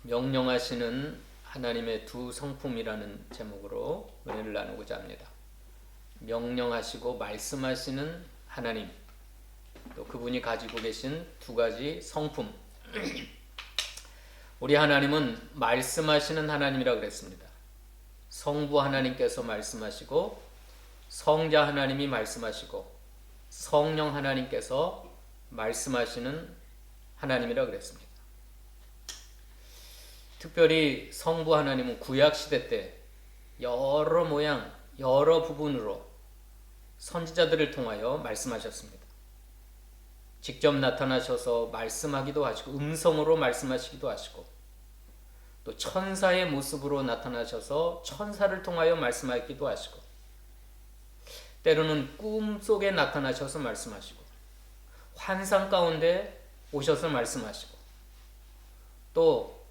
명령하시는 하나님의 두 성품이라는 제목으로 은혜를 나누고자 합니다. 명령하시고 말씀하시는 하나님, 또 그분이 가지고 계신 두 가지 성품. 우리 하나님은 말씀하시는 하나님이라고 그랬습니다. 성부 하나님께서 말씀하시고, 성자 하나님이 말씀하시고, 성령 하나님께서 말씀하시는 하나님이라고 그랬습니다. 특별히 성부 하나님은 구약시대 때 여러 모양, 여러 부분으로 선지자들을 통하여 말씀하셨습니다. 직접 나타나셔서 말씀하기도 하시고, 음성으로 말씀하시기도 하시고, 또 천사의 모습으로 나타나셔서 천사를 통하여 말씀하기도 하시고, 때로는 꿈속에 나타나셔서 말씀하시고, 환상 가운데 오셔서 말씀하시고, 또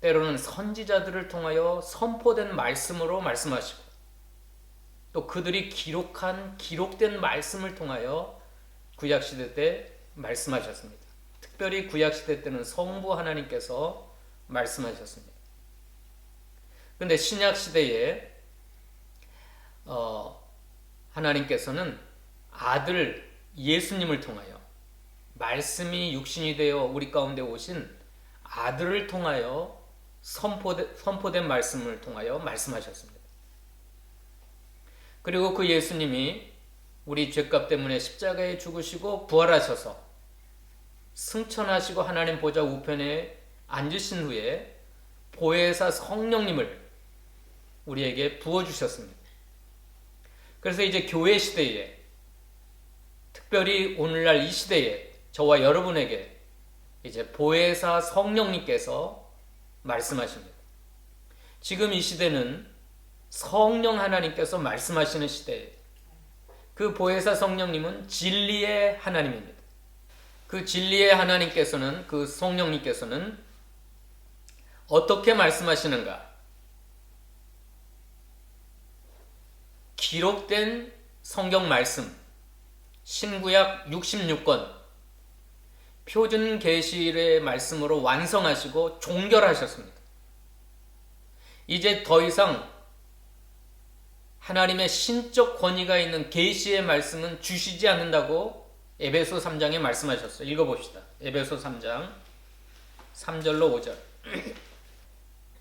때로는 선지자들을 통하여 선포된 말씀으로 말씀하시고, 또 그들이 기록된 말씀을 통하여 구약시대 때 말씀하셨습니다. 특별히 구약시대 때는 성부 하나님께서 말씀하셨습니다. 그런데 신약시대에 하나님께서는 아들 예수님을 통하여, 말씀이 육신이 되어 우리 가운데 오신 아들을 통하여 선포된 말씀을 통하여 말씀하셨습니다. 그리고 그 예수님이 우리 죄값 때문에 십자가에 죽으시고 부활하셔서 승천하시고 하나님 보좌 우편에 앉으신 후에 보혜사 성령님을 우리에게 부어주셨습니다. 그래서 이제 교회 시대에, 특별히 오늘날 이 시대에 저와 여러분에게 이제 보혜사 성령님께서 말씀하십니다. 지금 이 시대는 성령 하나님께서 말씀하시는 시대예요. 그 보혜사 성령님은 진리의 하나님입니다. 그 진리의 하나님께서는, 그 성령님께서는 어떻게 말씀하시는가? 기록된 성경 말씀, 신구약 66권, 표준 계시의 말씀으로 완성하시고 종결하셨습니다. 이제 더 이상 하나님의 신적 권위가 있는 계시의 말씀은 주시지 않는다고 에베소 3장에 말씀하셨어요. 읽어봅시다. 에베소 3장 3절로 5절.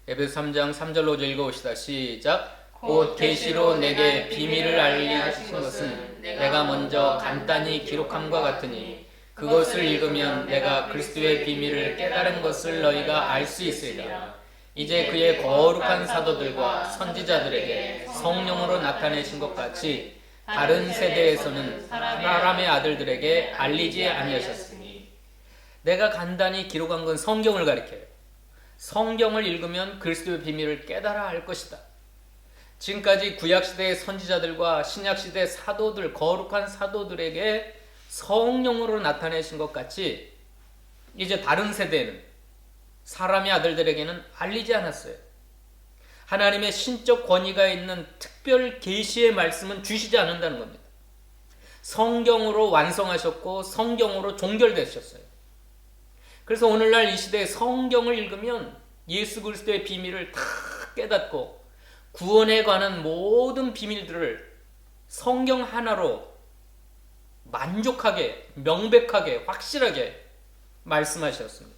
에베소 3장 3절로 5절 읽어봅시다. 시작. 곧 계시로 내게 비밀을 알리신 것은 내가 먼저 간단히 기록함과 같으니 그것을 읽으면 내가 그리스도의 비밀을 깨달은 것을 너희가 알 수 있으리라. 이제 그의 거룩한 사도들과 선지자들에게 성령으로 나타내신 것 같이 다른 세대에서는 사람의 아들들에게 알리지 아니하셨으니. 내가 간단히 기록한 건 성경을 가리켜요. 성경을 읽으면 그리스도의 비밀을 깨달아 알 것이다. 지금까지 구약시대의 선지자들과 신약시대 사도들, 거룩한 사도들에게 성령으로 나타내신 것 같이 이제 다른 세대는, 사람의 아들들에게는 알리지 않았어요. 하나님의 신적 권위가 있는 특별 계시의 말씀은 주시지 않는다는 겁니다. 성경으로 완성하셨고 성경으로 종결되셨어요. 그래서 오늘날 이 시대에 성경을 읽으면 예수 그리스도의 비밀을 다 깨닫고 구원에 관한 모든 비밀들을 성경 하나로 만족하게, 명백하게, 확실하게 말씀하셨습니다.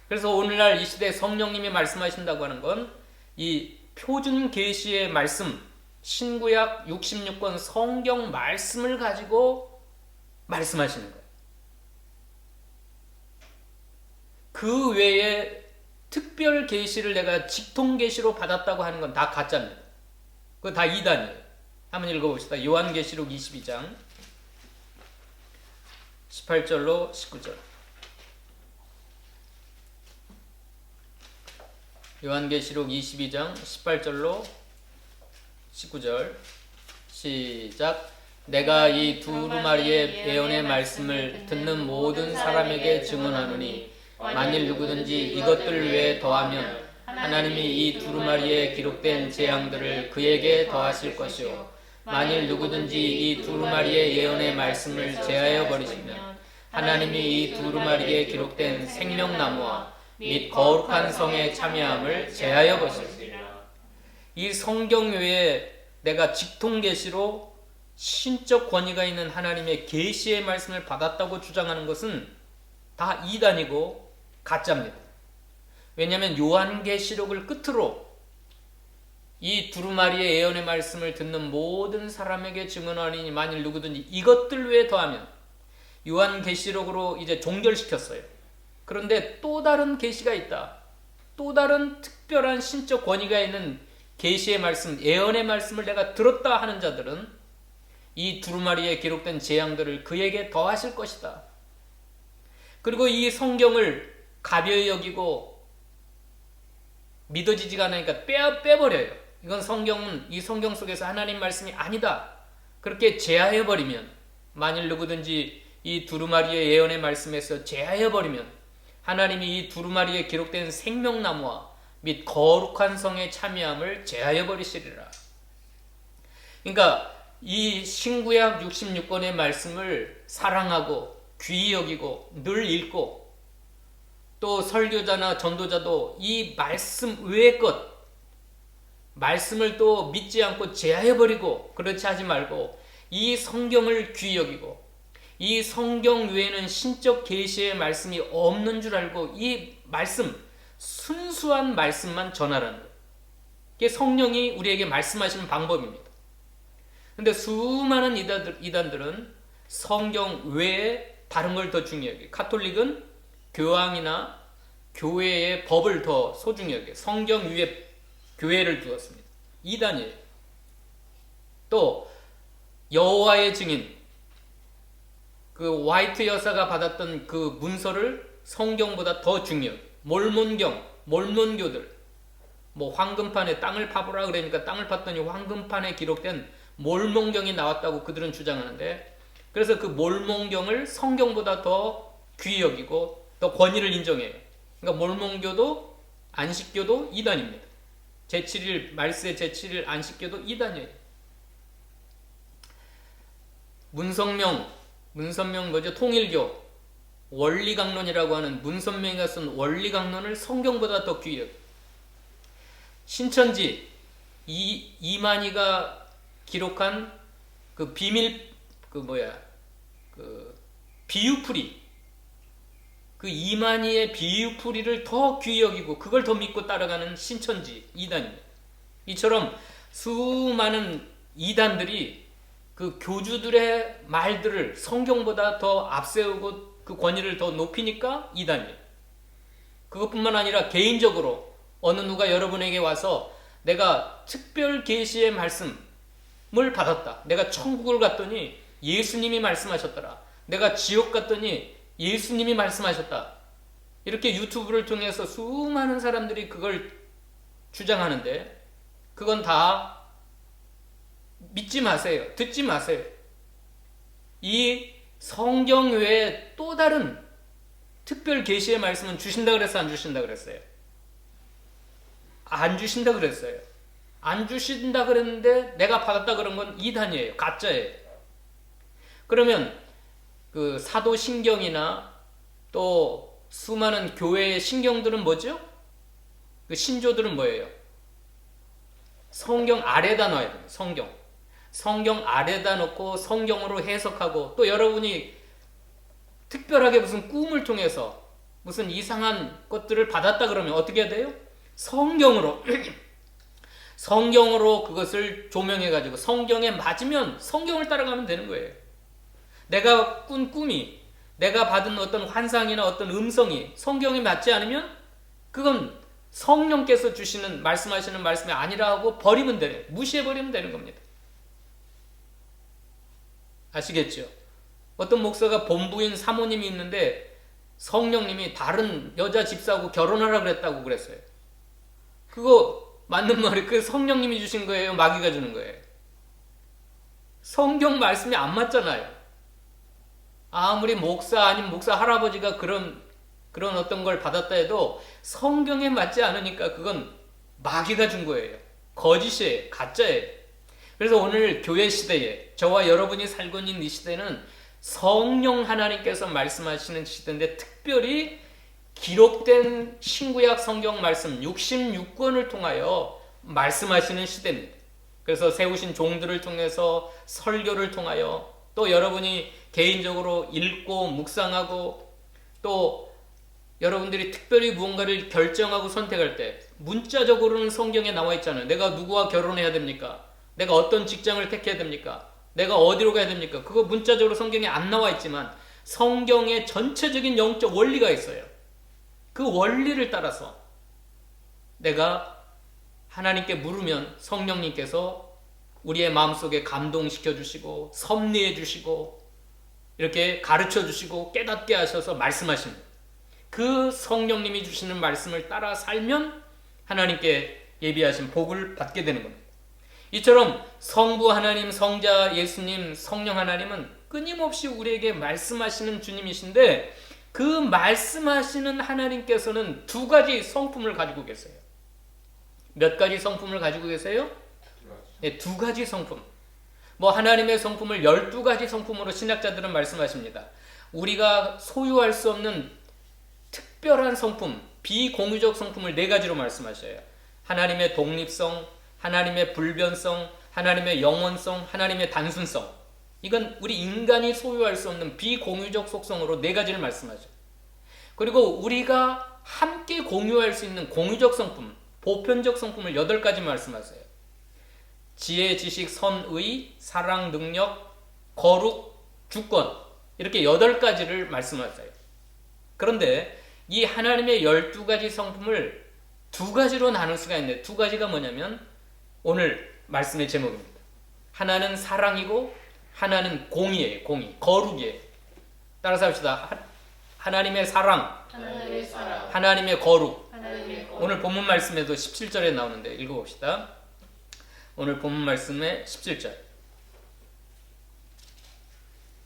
그래서 오늘날 이 시대에 성령님이 말씀하신다고 하는 건 이 표준 계시의 말씀, 신구약 66권 성경 말씀을 가지고 말씀하시는 거예요. 그 외에 특별 계시를 내가 직통 계시로 받았다고 하는 건 다 가짜입니다. 그거 다 이단이에요. 한번 읽어봅시다. 요한계시록 22장 18절로 19절. 요한계시록 22장 18절로 19절. 시작. 내가 이 두루마리의 예언의 말씀을 듣는 모든 사람에게 증언하노니 만일 누구든지 이것들 외에 더하면 하나님이 이 두루마리에 기록된 재앙들을 그에게 더하실 것이요 만일 누구든지 이 두루마리의 예언의 말씀을 제하여 버리시면 하나님이 이 두루마리에 기록된 생명나무와 및 거룩한 성에 참여함을 제하여 보시리라. 이 성경 외에 내가 직통계시로 신적 권위가 있는 하나님의 계시의 말씀을 받았다고 주장하는 것은 다 이단이고 가짜입니다. 왜냐하면 요한계시록을 끝으로 이 두루마리의 예언의 말씀을 듣는 모든 사람에게 증언하리니 만일 누구든지 이것들 외에 더하면 요한계시록으로 이제 종결시켰어요. 그런데 또 다른 계시가 있다. 또 다른 특별한 신적 권위가 있는 계시의 말씀, 예언의 말씀을 내가 들었다 하는 자들은 이 두루마리에 기록된 재앙들을 그에게 더하실 것이다. 그리고 이 성경을 가벼이 여기고 믿어지지가 않으니까 빼버려요. 이건 이 성경 속에서 하나님 말씀이 아니다. 그렇게 제하해버리면, 만일 누구든지 이 두루마리의 예언의 말씀에서 제하해버리면 하나님이 이 두루마리에 기록된 생명나무와 및 거룩한 성의 참여함을 제하여버리시리라. 그러니까 이 신구약 66권의 말씀을 사랑하고 귀히 여기고 늘 읽고 또 설교자나 전도자도 이 말씀 외의 것, 말씀을 또 믿지 않고 제하여버리고 그렇지 하지 말고 이 성경을 귀히 여기고 이 성경 외에는 신적 계시의 말씀이 없는 줄 알고 이 말씀, 순수한 말씀만 전하라는 거예요. 이게 성령이 우리에게 말씀하시는 방법입니다. 근데 수많은 이단들은 성경 외에 다른 걸 더 중요하게 해요. 가톨릭은 교황이나 교회의 법을 더 소중히 여겨요. 성경 위에 교회를 두었습니다. 이단이에요. 또 여호와의 증인, 그 화이트 여사가 받았던 그 문서를 성경보다 더 중요해요. 몰몬교들, 뭐 황금판에 땅을 파보라 그러니까 땅을 팠더니 황금판에 기록된 몰몬경이 나왔다고 그들은 주장하는데, 그래서 그 몰몬경을 성경보다 더 귀히 여기고 더 권위를 인정해요. 그러니까 몰몬교도 안식교도 이단입니다. 제7일 말세 제7일 안식교도 이단이에요. 문선명 뭐죠? 통일교 원리강론이라고 하는 문선명이가 쓴 원리강론을 성경보다 더 귀히 여겨요. 신천지 이만희가 기록한 그 비유풀이, 그 이만희의 비유풀이를 더 귀히 여기고 그걸 더 믿고 따라가는 신천지 이단입니다. 이처럼 수많은 이단들이 그 교주들의 말들을 성경보다 더 앞세우고 그 권위를 더 높이니까 이단이에요. 그것뿐만 아니라 개인적으로 어느 누가 여러분에게 와서 내가 특별 계시의 말씀을 받았다. 내가 천국을 갔더니 예수님이 말씀하셨더라. 내가 지옥 갔더니 예수님이 말씀하셨다. 이렇게 유튜브를 통해서 수많은 사람들이 그걸 주장하는데 그건 다 믿지 마세요. 듣지 마세요. 이 성경 외에 또 다른 특별 계시의 말씀은 주신다 그랬어요? 안 주신다 그랬어요? 안 주신다 그랬어요. 안 주신다 그랬는데 내가 받았다 그런 건 이단이에요. 가짜예요. 그러면 그 사도신경이나 또 수많은 교회의 신경들은 뭐죠? 그 신조들은 뭐예요? 성경 아래다 넣어야 돼요. 성경 아래다 넣고 성경으로 해석하고, 또 여러분이 특별하게 무슨 꿈을 통해서 무슨 이상한 것들을 받았다 그러면 어떻게 해야 돼요? 성경으로 그것을 조명해가지고 성경에 맞으면 성경을 따라가면 되는 거예요. 내가 꾼 꿈이, 내가 받은 어떤 환상이나 어떤 음성이 성경에 맞지 않으면 그건 성령께서 주시는 말씀하시는 말씀이 아니라 하고 버리면 되네. 무시해버리면 되는 겁니다. 아시겠죠? 어떤 목사가 본부인 사모님이 있는데 성령님이 다른 여자 집사하고 결혼하라 그랬다고 그랬어요. 그거 맞는 말이 그 성령님이 주신 거예요? 마귀가 주는 거예요? 성경 말씀이 안 맞잖아요. 아무리 목사 아닌 목사 할아버지가 그런 어떤 걸 받았다 해도 성경에 맞지 않으니까 그건 마귀가 준 거예요. 거짓이에요. 가짜예요. 그래서 오늘 교회 시대에 저와 여러분이 살고 있는 이 시대는 성령 하나님께서 말씀하시는 시대인데, 특별히 기록된 신구약 성경 말씀 66권을 통하여 말씀하시는 시대입니다. 그래서 세우신 종들을 통해서 설교를 통하여 또 여러분이 개인적으로 읽고 묵상하고 또 여러분들이 특별히 무언가를 결정하고 선택할 때 문자적으로는 성경에 나와 있잖아요. 내가 누구와 결혼해야 됩니까? 내가 어떤 직장을 택해야 됩니까? 내가 어디로 가야 됩니까? 그거 문자적으로 성경에 안 나와 있지만 성경에 전체적인 영적 원리가 있어요. 그 원리를 따라서 내가 하나님께 물으면 성령님께서 우리의 마음속에 감동시켜 주시고 섭리해 주시고 이렇게 가르쳐 주시고 깨닫게 하셔서 말씀하십니다. 그 성령님이 주시는 말씀을 따라 살면 하나님께 예비하신 복을 받게 되는 겁니다. 이처럼 성부 하나님, 성자 예수님, 성령 하나님은 끊임없이 우리에게 말씀하시는 주님이신데 그 말씀하시는 하나님께서는 두 가지 성품을 가지고 계세요. 몇 가지 성품을 가지고 계세요? 네, 두 가지 성품. 하나님의 성품을 12가지 성품으로 신학자들은 말씀하십니다. 우리가 소유할 수 없는 특별한 성품, 비공유적 성품을 4가지로 말씀하셔요. 하나님의 독립성, 하나님의 불변성, 하나님의 영원성, 하나님의 단순성. 이건 우리 인간이 소유할 수 없는 비공유적 속성으로 4가지를 말씀하죠. 그리고 우리가 함께 공유할 수 있는 공유적 성품, 보편적 성품을 8가지 말씀하세요. 지혜, 지식, 선의, 사랑, 능력, 거룩, 주권 이렇게 8가지를 말씀하세요. 그런데 이 하나님의 12가지 성품을 2가지로 나눌 수가 있는데 2가지가 뭐냐면 오늘 말씀의 제목입니다. 하나는 사랑이고 하나는 공의예요. 공의, 거룩이에요. 따라서 합시다. 하나님의 사랑, 하나님의 거룩. 오늘 본문 말씀에도 17절에 나오는데 읽어봅시다. 오늘 본문 말씀의 17절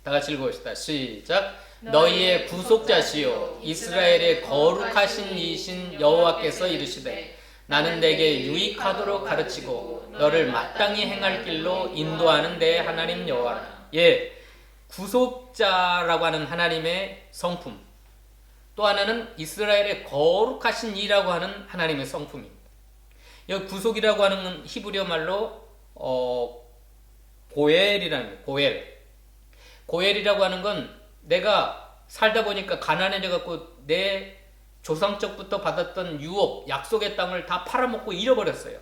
다 같이 읽어봅시다. 시작. 너희의 구속자시요 이스라엘의 거룩하신 이신 여호와께서 이르시되 나는 내게 유익하도록 가르치고 너를 마땅히 행할 길로 인도하는 내 하나님 여호와라. 예, 구속자라고 하는 하나님의 성품, 또 하나는 이스라엘의 거룩하신 이라고 하는 하나님의 성품입니다. 여기 구속이라고 하는 건 히브리어 말로 고엘이라는 고엘이라고 하는 건 내가 살다 보니까 가난해져 갖고 내 조상적부터 받았던 유업, 약속의 땅을 다 팔아먹고 잃어버렸어요.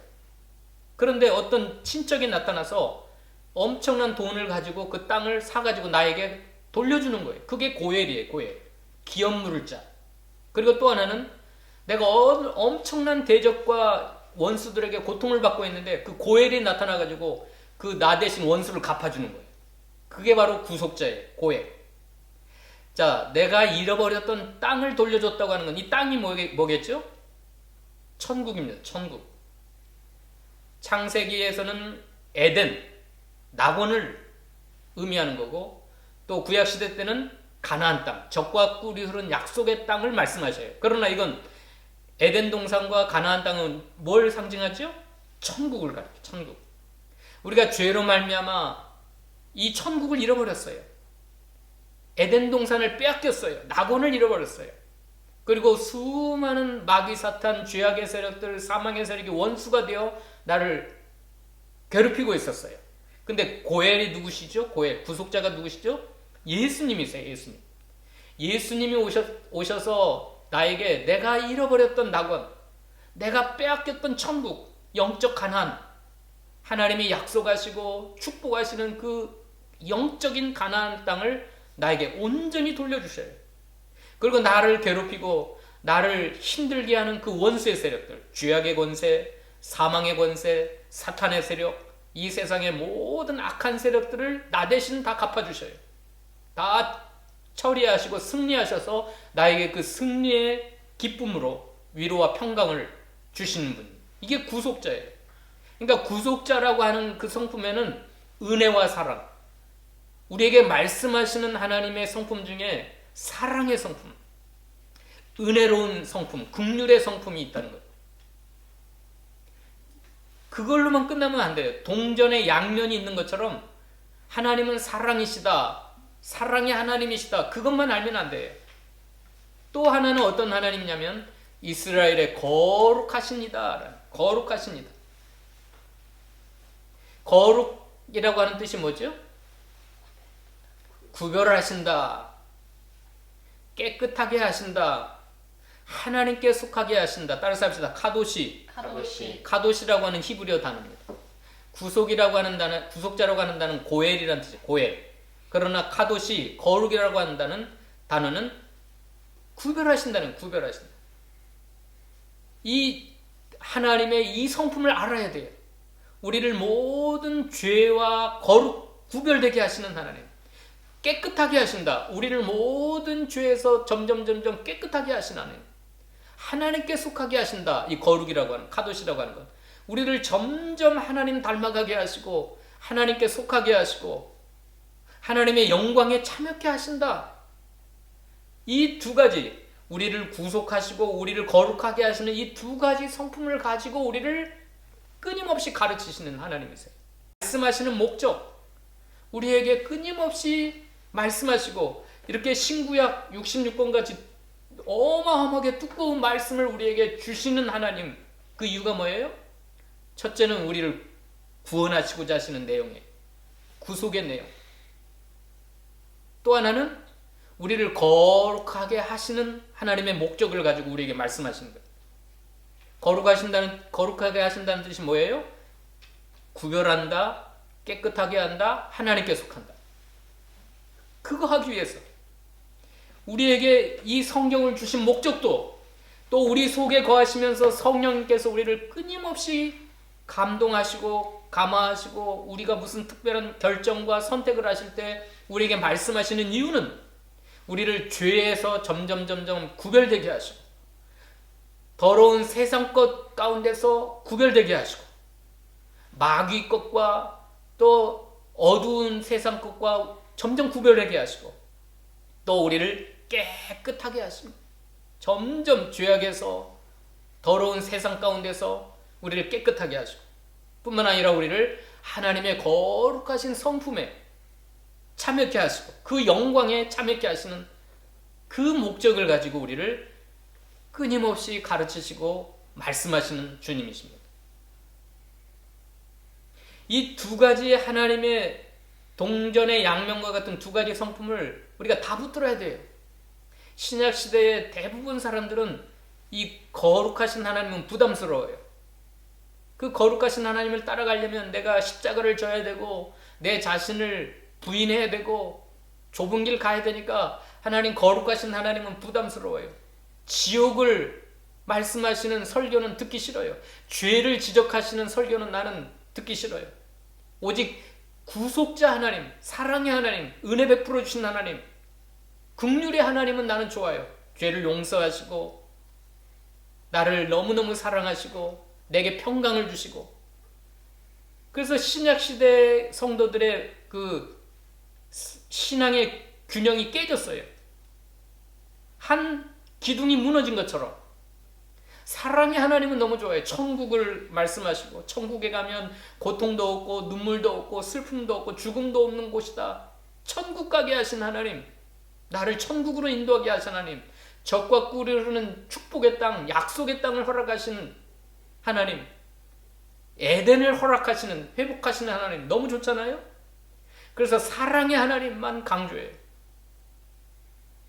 그런데 어떤 친척이 나타나서 엄청난 돈을 가지고 그 땅을 사가지고 나에게 돌려주는 거예요. 그게 고엘이에요. 고엘. 기업 물을 자. 그리고 또 하나는 내가 엄청난 대적과 원수들에게 고통을 받고 있는데 그 고엘이 나타나가지고 그 나 대신 원수를 갚아주는 거예요. 그게 바로 구속자예요. 고엘. 자, 내가 잃어버렸던 땅을 돌려줬다고 하는 건 이 땅이 뭐겠죠? 천국입니다. 천국. 창세기에서는 에덴, 낙원을 의미하는 거고 또 구약시대 때는 가나안 땅, 젖과 꿀이 흐른 약속의 땅을 말씀하셔요. 그러나 이건 에덴 동산과 가나안 땅은 뭘 상징하죠? 천국을 가리켜요. 천국. 우리가 죄로 말미암아 이 천국을 잃어버렸어요. 에덴 동산을 빼앗겼어요. 낙원을 잃어버렸어요. 그리고 수많은 마귀 사탄, 죄악의 세력들, 사망의 세력이 원수가 되어 나를 괴롭히고 있었어요. 근데 고엘이 누구시죠? 고엘, 구속자가 누구시죠? 예수님이세요. 예수님. 예수님이 오셔서 나에게 내가 잃어버렸던 낙원, 내가 빼앗겼던 천국, 영적 가나안, 하나님이 약속하시고 축복하시는 그 영적인 가나안 땅을 나에게 온전히 돌려주셔요. 그리고 나를 괴롭히고 나를 힘들게 하는 그 원수의 세력들, 죄악의 권세, 사망의 권세, 사탄의 세력, 이 세상의 모든 악한 세력들을 나 대신 다 갚아주셔요. 다 처리하시고 승리하셔서 나에게 그 승리의 기쁨으로 위로와 평강을 주시는 분. 이게 구속자예요. 그러니까 구속자라고 하는 그 성품에는 은혜와 사랑, 우리에게 말씀하시는 하나님의 성품 중에 사랑의 성품, 은혜로운 성품, 긍휼의 성품이 있다는 것. 그걸로만 끝나면 안 돼요. 동전에 양면이 있는 것처럼 하나님은 사랑이시다, 사랑의 하나님이시다, 그것만 알면 안 돼요. 또 하나는 어떤 하나님이냐면 이스라엘의 거룩하십니다. 거룩하십니다. 거룩이라고 하는 뜻이 뭐죠? 구별하신다. 깨끗하게 하신다. 하나님께 속하게 하신다. 따라서 합시다. 카도시. 카도시라고 하는 히브리어 단어입니다. 구속이라고 하는 단어, 구속자라고 하는 단어는 고엘이라는 뜻이에요. 고엘. 그러나 카도시, 거룩이라고 하는 단어는 구별하신다는, 구별하신다. 이 하나님의 이 성품을 알아야 돼요. 우리를 모든 죄와 거룩, 구별되게 하시는 하나님. 깨끗하게 하신다. 우리를 모든 죄에서 점점 깨끗하게 하시는 하나님. 하나님께 속하게 하신다. 이 거룩이라고 하는, 카도시라고 하는 것. 우리를 점점 하나님 닮아가게 하시고 하나님께 속하게 하시고 하나님의 영광에 참여케 하신다. 이 두 가지, 우리를 구속하시고 우리를 거룩하게 하시는 이 두 가지 성품을 가지고 우리를 끊임없이 가르치시는 하나님이세요. 말씀하시는 목적, 우리에게 끊임없이 말씀하시고 이렇게 신구약 66권 같이 어마어마하게 두꺼운 말씀을 우리에게 주시는 하나님, 그 이유가 뭐예요? 첫째는 우리를 구원하시고자 하시는 내용이에요. 구속의 내용. 또 하나는 우리를 거룩하게 하시는 하나님의 목적을 가지고 우리에게 말씀하시는 거예요. 거룩하게 하신다는 뜻이 뭐예요? 구별한다, 깨끗하게 한다, 하나님께 속한다. 그거 하기 위해서 우리에게 이 성경을 주신 목적도, 또 우리 속에 거하시면서 성령님께서 우리를 끊임없이 감동하시고 감화하시고 우리가 무슨 특별한 결정과 선택을 하실 때 우리에게 말씀하시는 이유는 우리를 죄에서 점점 구별되게 하시고 더러운 세상 것 가운데서 구별되게 하시고 마귀 것과 또 어두운 세상 것과 점점 구별되게 하시고 또 우리를 깨끗하게 하시고 점점 죄악에서 더러운 세상 가운데서 우리를 깨끗하게 하시고 뿐만 아니라 우리를 하나님의 거룩하신 성품에 참여케 하시고 그 영광에 참여케 하시는 그 목적을 가지고 우리를 끊임없이 가르치시고 말씀하시는 주님이십니다. 이 두 가지 하나님의 동전의 양면과 같은 두 가지 성품을 우리가 다 붙들어야 돼요. 신약시대의 대부분 사람들은 이 거룩하신 하나님은 부담스러워요. 그 거룩하신 하나님을 따라가려면 내가 십자가를 져야 되고 내 자신을 부인해야 되고 좁은 길 가야 되니까 하나님, 거룩하신 하나님은 부담스러워요. 지옥을 말씀하시는 설교는 듣기 싫어요. 죄를 지적하시는 설교는 나는 듣기 싫어요. 오직 구속자 하나님, 사랑의 하나님, 은혜 베풀어 주신 하나님, 긍휼의 하나님은 나는 좋아요. 죄를 용서하시고 나를 너무너무 사랑하시고 내게 평강을 주시고. 그래서 신약시대 성도들의 그 신앙의 균형이 깨졌어요. 한 기둥이 무너진 것처럼. 사랑의 하나님은 너무 좋아요. 천국을 말씀하시고 천국에 가면 고통도 없고 눈물도 없고 슬픔도 없고 죽음도 없는 곳이다. 천국 가게 하신 하나님, 나를 천국으로 인도하게 하신 하나님, 젖과 꿀이 흐르는 축복의 땅, 약속의 땅을 허락하시는 하나님, 에덴을 허락하시는, 회복하시는 하나님, 너무 좋잖아요. 그래서 사랑의 하나님만 강조해요.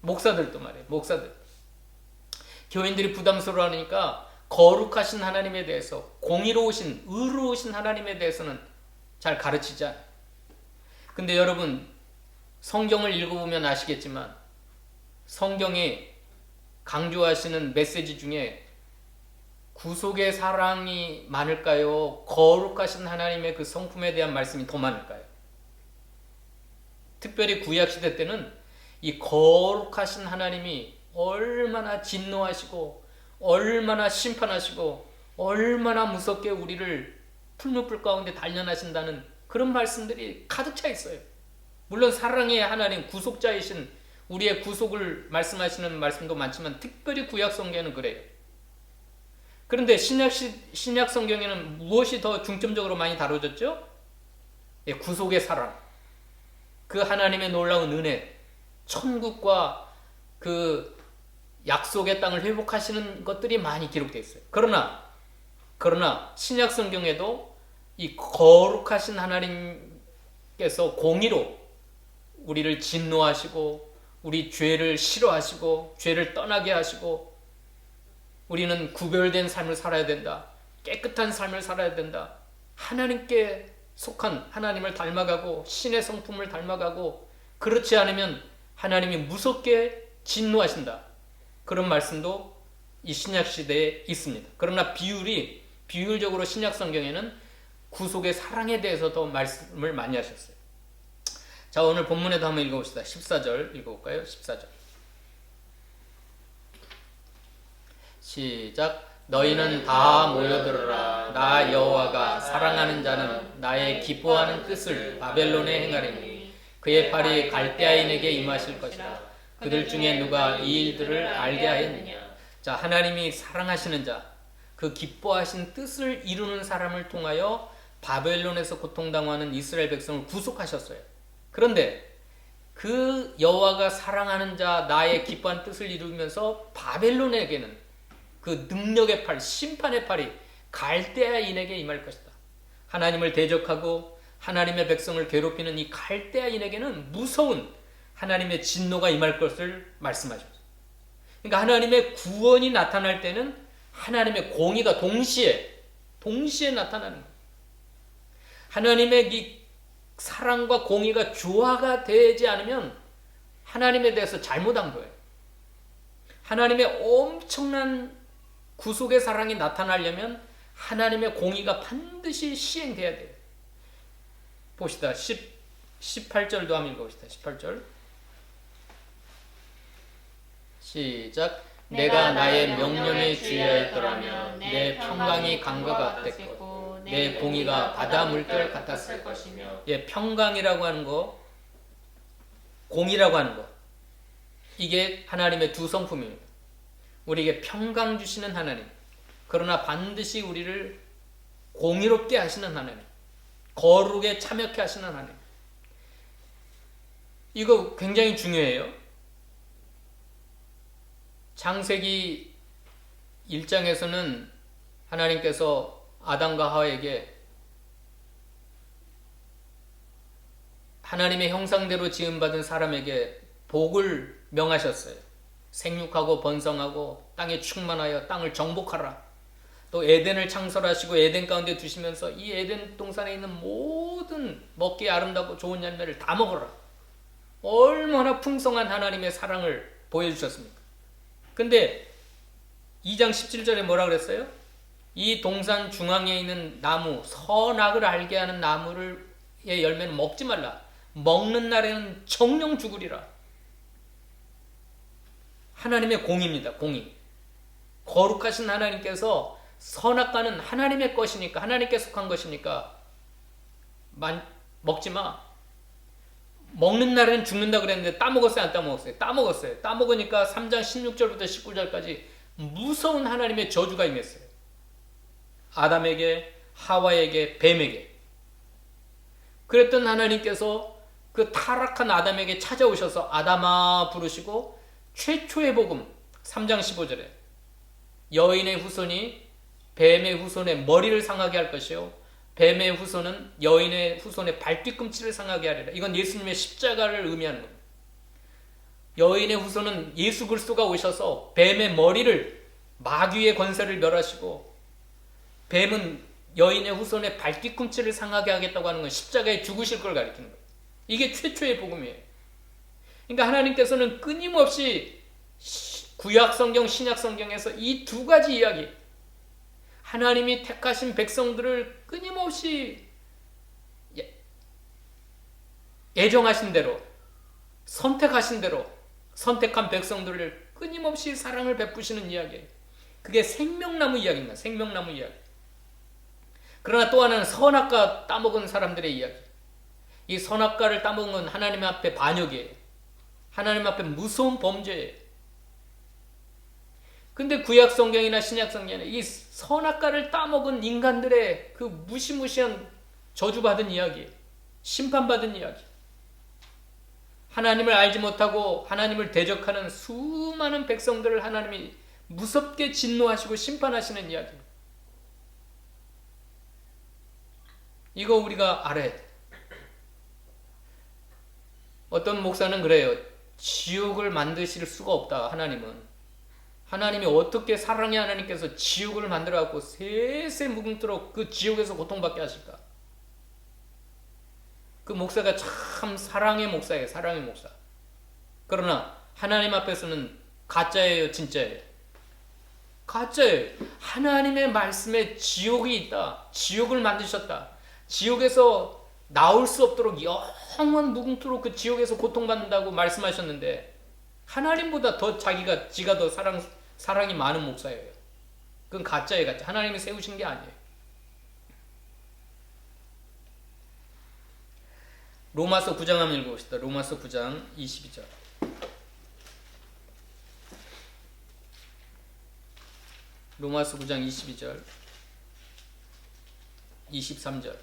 목사들도 말이에요. 목사들 교인들이 부담스러워하니까 거룩하신 하나님에 대해서, 공의로우신, 의로우신 하나님에 대해서는 잘 가르치지 않아요. 근데 여러분, 성경을 읽어보면 아시겠지만 성경이 강조하시는 메시지 중에 구속의 사랑이 많을까요? 거룩하신 하나님의 그 성품에 대한 말씀이 더 많을까요? 특별히 구약시대 때는 이 거룩하신 하나님이 얼마나 진노하시고 얼마나 심판하시고 얼마나 무섭게 우리를 풀무불 가운데 단련하신다는 그런 말씀들이 가득 차 있어요. 물론 사랑의 하나님, 구속자이신 우리의 구속을 말씀하시는 말씀도 많지만 특별히 구약 성경에는 그래요. 그런데 신약 성경에는 무엇이 더 중점적으로 많이 다뤄졌죠? 예, 구속의 사랑, 그 하나님의 놀라운 은혜, 천국과 그 약속의 땅을 회복하시는 것들이 많이 기록되어 있어요. 그러나 신약 성경에도 이 거룩하신 하나님께서 공의로 우리를 진노하시고 우리 죄를 싫어하시고 죄를 떠나게 하시고 우리는 구별된 삶을 살아야 된다. 깨끗한 삶을 살아야 된다. 하나님께 속한 하나님을 닮아가고 신의 성품을 닮아가고 그렇지 않으면 하나님이 무섭게 진노하신다. 그런 말씀도 이 신약 시대에 있습니다. 그러나 비율적으로 신약 성경에는 구속의 사랑에 대해서 더 말씀을 많이 하셨어요. 자, 오늘 본문에도 한번 읽어봅시다. 14절 읽어볼까요? 14절 시작. 너희는 다 모여들어라. 나 여호와가 사랑하는 자는 나의 기뻐하는 뜻을 바벨론에 행하리니 그의 팔이 갈대아인에게 임하실 것이라. 그들 중에 누가 이 일들을 알게 하였느냐. 자, 하나님이 사랑하시는 자, 그 기뻐하신 뜻을 이루는 사람을 통하여 바벨론에서 고통당하는 이스라엘 백성을 구속하셨어요. 그런데 그 여호와가 사랑하는 자, 나의 기뻐한 뜻을 이루면서 바벨론에게는 그 능력의 팔, 심판의 팔이 갈대아인에게 임할 것이다. 하나님을 대적하고 하나님의 백성을 괴롭히는 이 갈대아인에게는 무서운 하나님의 진노가 임할 것을 말씀하셨어요. 그러니까 하나님의 구원이 나타날 때는 하나님의 공의가 동시에 나타나는 거예요. 하나님의 이 사랑과 공의가 조화가 되지 않으면 하나님에 대해서 잘못한 거예요. 하나님의 엄청난 구속의 사랑이 나타나려면 하나님의 공의가 반드시 시행돼야 돼요. 봅시다. 18절도 한번 읽어봅시다. 18절 시작. 내가 나의 명령에 주의하였더라면 내 평강이 강과 같았고 내 공의가 바다 물결 같았을 것이며. 예, 평강이라고 하는 거, 공의라고 하는 거, 이게 하나님의 두 성품입니다. 우리에게 평강 주시는 하나님, 그러나 반드시 우리를 공의롭게 하시는 하나님, 거룩에 참여케 하시는 하나님. 이거 굉장히 중요해요. 창세기 1장에서는 하나님께서 아담과 하와에게 하나님의 형상대로 지음받은 사람에게 복을 명하셨어요. 생육하고 번성하고 땅에 충만하여 땅을 정복하라. 또 에덴을 창설하시고 에덴 가운데 두시면서 이 에덴 동산에 있는 모든 먹기에 아름답고 좋은 열매를 다 먹어라. 얼마나 풍성한 하나님의 사랑을 보여주셨습니까? 근데 2장 17절에 뭐라 그랬어요? 이 동산 중앙에 있는 나무, 선악을 알게 하는 나무의 열매는 먹지 말라. 먹는 날에는 정령 죽으리라. 하나님의 공의입니다. 공의. 거룩하신 하나님께서 선악과는 하나님의 것이니까, 하나님께 속한 것이니까 먹지 마. 먹는 날에는 죽는다 그랬는데 따먹었어요? 안 따먹었어요? 따먹었어요. 따먹으니까 3장 16절부터 19절까지 무서운 하나님의 저주가 임했어요. 아담에게, 하와에게, 뱀에게. 그랬던 하나님께서 그 타락한 아담에게 찾아오셔서 아담아 부르시고 최초의 복음 3장 15절에 여인의 후손이 뱀의 후손의 머리를 상하게 할 것이요 뱀의 후손은 여인의 후손의 발뒤꿈치를 상하게 하리라. 이건 예수님의 십자가를 의미하는 겁니다. 여인의 후손은 예수 그리스도가 오셔서 뱀의 머리를, 마귀의 권세를 멸하시고 뱀은 여인의 후손의 발뒤꿈치를 상하게 하겠다고 하는 건 십자가에 죽으실 걸 가리키는 거예요. 이게 최초의 복음이에요. 그러니까 하나님께서는 끊임없이 구약 성경, 신약 성경에서 이 두 가지 이야기, 하나님이 택하신 백성들을 끊임없이 예정하신 대로, 선택하신 대로 선택한 백성들을 끊임없이 사랑을 베푸시는 이야기예요. 그게 생명나무 이야기입니다. 생명나무 이야기. 그러나 또 하나는 선악과 따먹은 사람들의 이야기. 이 선악과를 따먹은 건 하나님 앞에 반역이에요. 하나님 앞에 무서운 범죄예요. 근데 구약 성경이나 신약 성경에는 이 선악과를 따먹은 인간들의 그 무시무시한 저주받은 이야기, 심판받은 이야기. 하나님을 알지 못하고 하나님을 대적하는 수많은 백성들을 하나님이 무섭게 진노하시고 심판하시는 이야기. 이거 우리가 알아야 돼. 어떤 목사는 그래요. 지옥을 만드실 수가 없다. 하나님이 어떻게 사랑의 하나님께서 지옥을 만들어 갖고 세세 묵음토록 그 지옥에서 고통받게 하실까? 그 목사가 참 사랑의 목사예요. 사랑의 목사. 그러나 하나님 앞에서는 가짜예요, 진짜예요? 가짜예요. 하나님의 말씀에 지옥이 있다. 지옥을 만드셨다. 지옥에서 나올 수 없도록 영원 무궁토록 그 지옥에서 고통받는다고 말씀하셨는데 하나님보다 더 지가 더 사랑이 많은 목사예요. 그건 가짜예요, 가짜. 하나님이 세우신 게 아니에요. 로마서 9장 한번 읽어봅시다. 로마서 9장 22절. 로마서 9장 22절 23절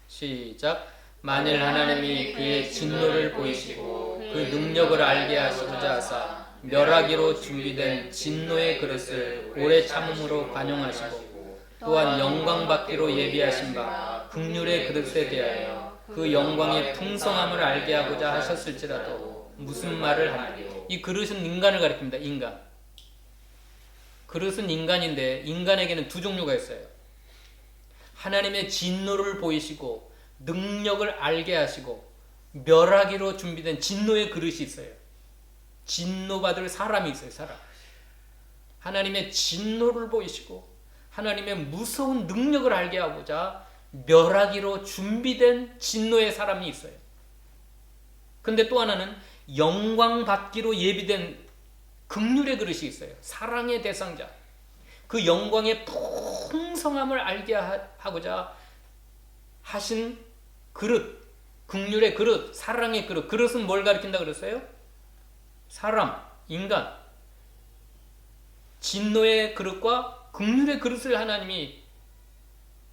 시작. 만일 하나님이 그의 진노를 보이시고 그 능력을 알게 하시고자 하사 멸하기로 준비된 진노의 그릇을 오래 참음으로 관용하시고 또한 영광 받기로 예비하신 바 긍휼의 그릇에 대하여 그 영광의 풍성함을 알게 하고자 하셨을지라도 무슨 말을 하나요? 이 그릇은 인간을 가리킵니다. 인간. 그릇은 인간인데 인간에게는 두 종류가 있어요. 하나님의 진노를 보이시고 능력을 알게 하시고 멸하기로 준비된 진노의 그릇이 있어요. 진노받을 사람이 있어요. 사람. 하나님의 진노를 보이시고 하나님의 무서운 능력을 알게 하고자 멸하기로 준비된 진노의 사람이 있어요. 근데 또 하나는 영광 받기로 예비된 긍휼의 그릇이 있어요. 사랑의 대상자. 그 영광의 풍성함을 알게 하고자 하신 그릇, 긍휼의 그릇, 사랑의 그릇. 그릇은 뭘 가리킨다 그랬어요? 사람, 인간. 진노의 그릇과 긍휼의 그릇을 하나님이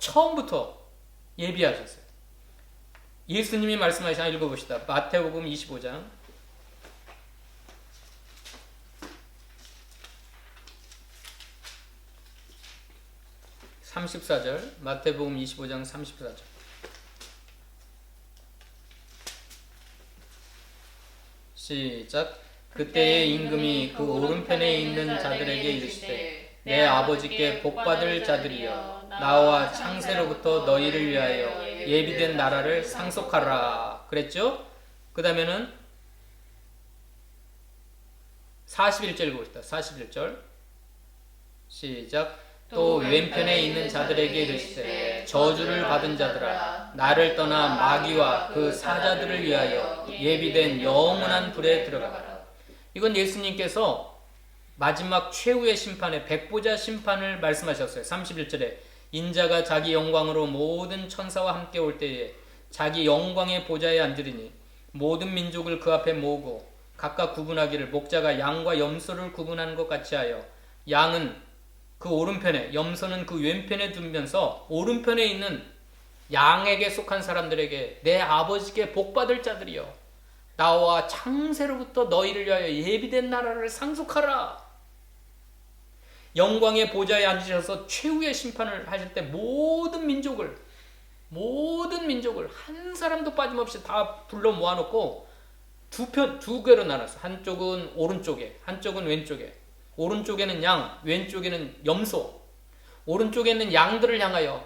처음부터 예비하셨어요. 예수님이 말씀하신, 읽어봅시다. 마태복음 25장 34절. 마태복음 25장 34절. 시작. 그때의 임금이 그 오른편에 있는 자들에게 이르시되 내 아버지께 복받을 자들이여 나와 창세로부터 너희를 위하여 예비된 나라를 상속하라 그랬죠? 그 다음에는 41절 읽어봅시다. 41절 시작. 또 왼편에 있는 자들에게 이르시되 저주를 받은 자들아 나를 떠나 마귀와 그 사자들을 위하여 예비된 영원한 불에 들어가라. 이건 예수님께서 마지막 최후의 심판에 백보자 심판을 말씀하셨어요. 31절에 인자가 자기 영광으로 모든 천사와 함께 올 때에 자기 영광의 보좌에 앉으리니 모든 민족을 그 앞에 모으고 각각 구분하기를 목자가 양과 염소를 구분하는 것 같이 하여 양은 그 오른편에 염소는 그 왼편에 두면서 오른편에 있는 양에게 속한 사람들에게 내 아버지께 복받을 자들이여 나와 창세로부터 너희를 위하여 예비된 나라를 상속하라. 영광의 보좌에 앉으셔서 최후의 심판을 하실 때 모든 민족을 한 사람도 빠짐없이 다 불러 모아놓고 두 개로 나눴어. 한쪽은 오른쪽에, 한쪽은 왼쪽에. 오른쪽에는 양, 왼쪽에는 염소. 오른쪽에 있는 양들을 향하여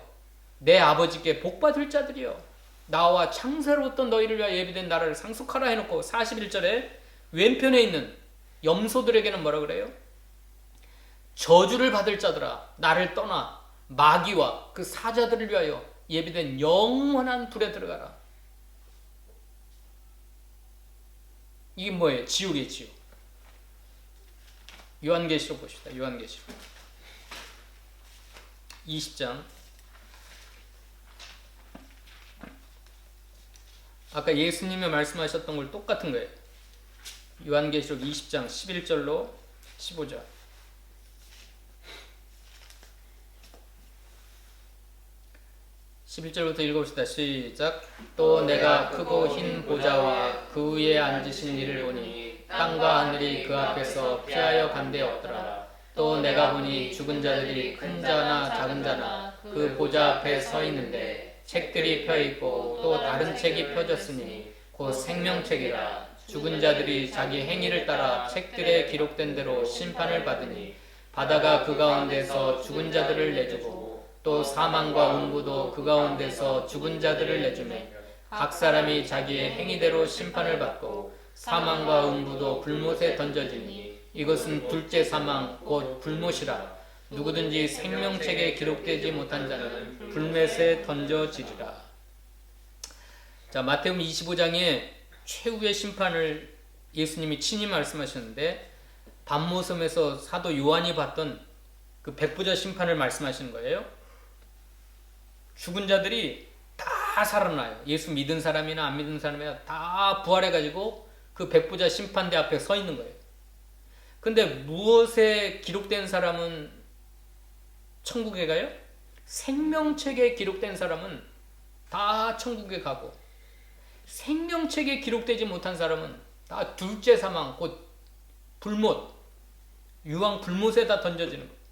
내 아버지께 복받을 자들이여 나와 창세로부터 너희를 위하여 예비된 나라를 상속하라 해놓고 41절에 왼편에 있는 염소들에게는 뭐라 그래요? 저주를 받을 자들아 나를 떠나 마귀와 그 사자들을 위하여 예비된 영원한 불에 들어가라. 이게 뭐예요? 지옥이에요. 지옥. 요한계시록 보십시다. 요한계시록 20장. 아까 예수님이 말씀하셨던 걸 똑같은 거예요. 요한계시록 20장 11절로 15절. 11절부터 읽어봅시다. 시작. 또 내가 크고 흰 보좌와 그 위에 앉으신 이를 보니 땅과 하늘이 그 앞에서 피하여 간 데 없더라. 또 내가 보니 죽은 자들이 큰 자나 작은 자나 그 보좌 앞에 서 있는데 책들이 펴 있고 또 다른 책이 펴졌으니 곧 생명책이라. 죽은 자들이 자기 행위를 따라 책들에 기록된 대로 심판을 받으니 바다가 그 가운데서 죽은 자들을 내주고 또 사망과 음부도 그 가운데서 죽은 자들을 내주매 각 사람이 자기의 행위대로 심판을 받고 사망과 음부도 불못에 던져지니 이것은 둘째 사망 곧 불못이라. 누구든지 생명책에 기록되지 못한 자는 불못에 던져지리라. 자, 마태복음 25장에 최후의 심판을 예수님이 친히 말씀하셨는데 반모섬에서 사도 요한이 봤던 그 백부자 심판을 말씀하시는 거예요. 죽은 자들이 다 살아나요. 예수 믿은 사람이나 안 믿은 사람이나 다 부활해가지고 그 백부자 심판대 앞에 서 있는 거예요. 근데 무엇에 기록된 사람은 천국에 가요? 생명책에 기록된 사람은 다 천국에 가고 생명책에 기록되지 못한 사람은 다 둘째 사망 곧 불못 유황 불못에다 던져지는 거예요.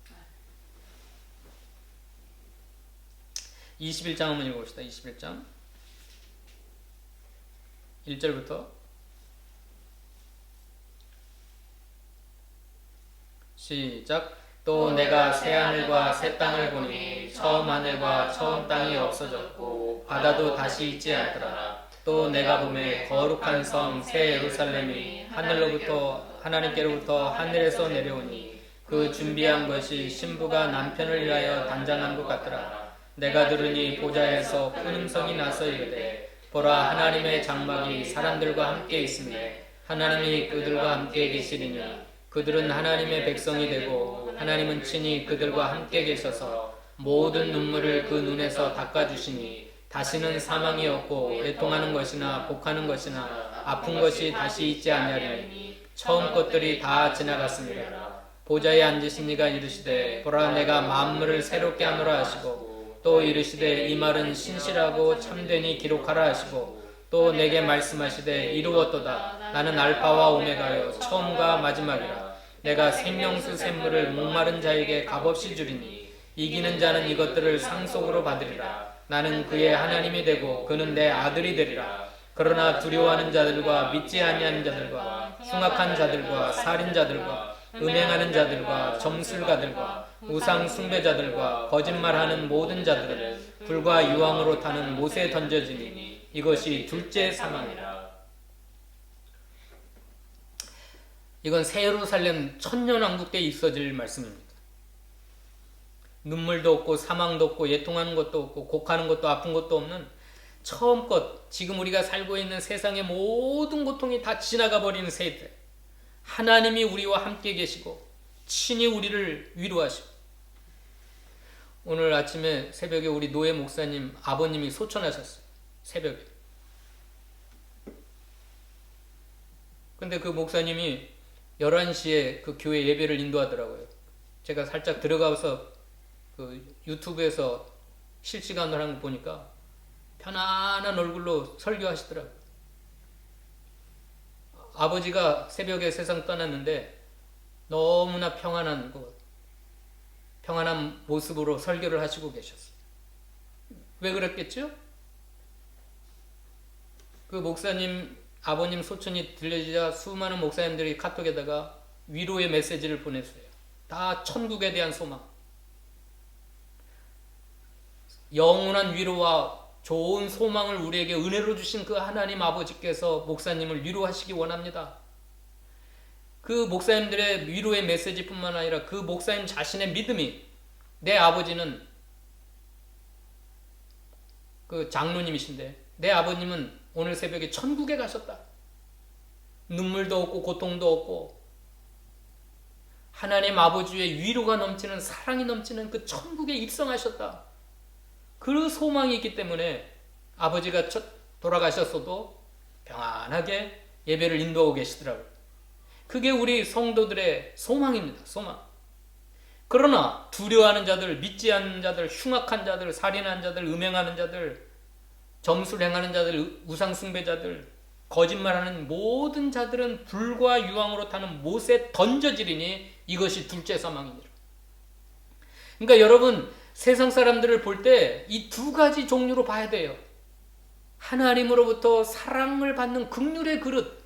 21장 한번 읽어봅시다. 21장 1절부터 시작. 또 내가 새 하늘과 새 땅을 보니 처음 하늘과 처음 땅이 없어졌고 바다도 다시 있지 않더라. 또 내가 보매 거룩한 성 새 예루살렘이 하나님께로부터 하늘에서 내려오니 그 준비한 것이 신부가 남편을 위하여 단장한 것 같더라. 내가 들으니 보좌에서 큰 음성이 나서 이르되 보라 하나님의 장막이 사람들과 함께 있으며 하나님이 그들과 함께 계시리니 그들은 하나님의 백성이 되고 하나님은 친히 그들과 함께 계셔서 모든 눈물을 그 눈에서 닦아주시니 다시는 사망이 없고 애통하는 것이나 복하는 것이나 아픈 것이 다시 있지 아니하리니 처음 것들이 다 지나갔습니다. 보좌에 앉으신 이가 이르시되 보라 내가 만물을 새롭게 하노라 하시고 또 이르시되 이 말은 신실하고 참되니 기록하라 하시고 또 내게 말씀하시되 이루었도다. 나는 알파와 오메가요 처음과 마지막이라. 내가 생명수 샘물을 목마른 자에게 값없이 주리니 이기는 자는 이것들을 상속으로 받으리라. 나는 그의 하나님이 되고 그는 내 아들이 되리라. 그러나 두려워하는 자들과 믿지 아니하는 자들과 흉악한 자들과 살인자들과 음행하는 자들과 점술가들과 우상 숭배자들과 거짓말하는 모든 자들은 불과 유황으로 타는 못에 던져지니 이것이 둘째 사망이라. 이건 새 예루살렘 천년왕국 때 있어질 말씀입니다. 눈물도 없고 사망도 없고 애통하는 것도 없고 곡하는 것도 아픈 것도 없는 처음껏 지금 우리가 살고 있는 세상의 모든 고통이 다 지나가 버리는 세대. 하나님이 우리와 함께 계시고 친히 우리를 위로하시고 오늘 아침에 새벽에 우리 노예 목사님 아버님이 소천하셨어요. 새벽에. 근데 그 목사님이 11시에 그 교회 예배를 인도하더라고요. 제가 살짝 들어가서 그 유튜브에서 실시간으로 한 거 보니까 편안한 얼굴로 설교하시더라고요. 아버지가 새벽에 세상 떠났는데 너무나 평안한 모습으로 설교를 하시고 계셨어요. 왜 그랬겠죠? 그 목사님 아버님 소천이 들려지자 수많은 목사님들이 카톡에다가 위로의 메시지를 보냈어요. 다 천국에 대한 소망, 영원한 위로와 좋은 소망을 우리에게 은혜로 주신 그 하나님 아버지께서 목사님을 위로하시기 원합니다. 그 목사님들의 위로의 메시지뿐만 아니라 그 목사님 자신의 믿음이, 내 아버지는 그 장로님이신데 내 아버님은 오늘 새벽에 천국에 가셨다. 눈물도 없고 고통도 없고 하나님 아버지의 위로가 넘치는, 사랑이 넘치는 그 천국에 입성하셨다. 그 소망이 있기 때문에 아버지가 돌아가셨어도 평안하게 예배를 인도하고 계시더라고요. 그게 우리 성도들의 소망입니다. 소망. 그러나 두려워하는 자들, 믿지 않는 자들, 흉악한 자들, 살인하는 자들, 음행하는 자들, 점술 행하는 자들, 우상 숭배자들, 거짓말하는 모든 자들은 불과 유황으로 타는 못에 던져지리니 이것이 둘째 사망이니라. 그러니까 여러분, 세상 사람들을 볼 때 이 두 가지 종류로 봐야 돼요. 하나님으로부터 사랑을 받는 긍휼의 그릇,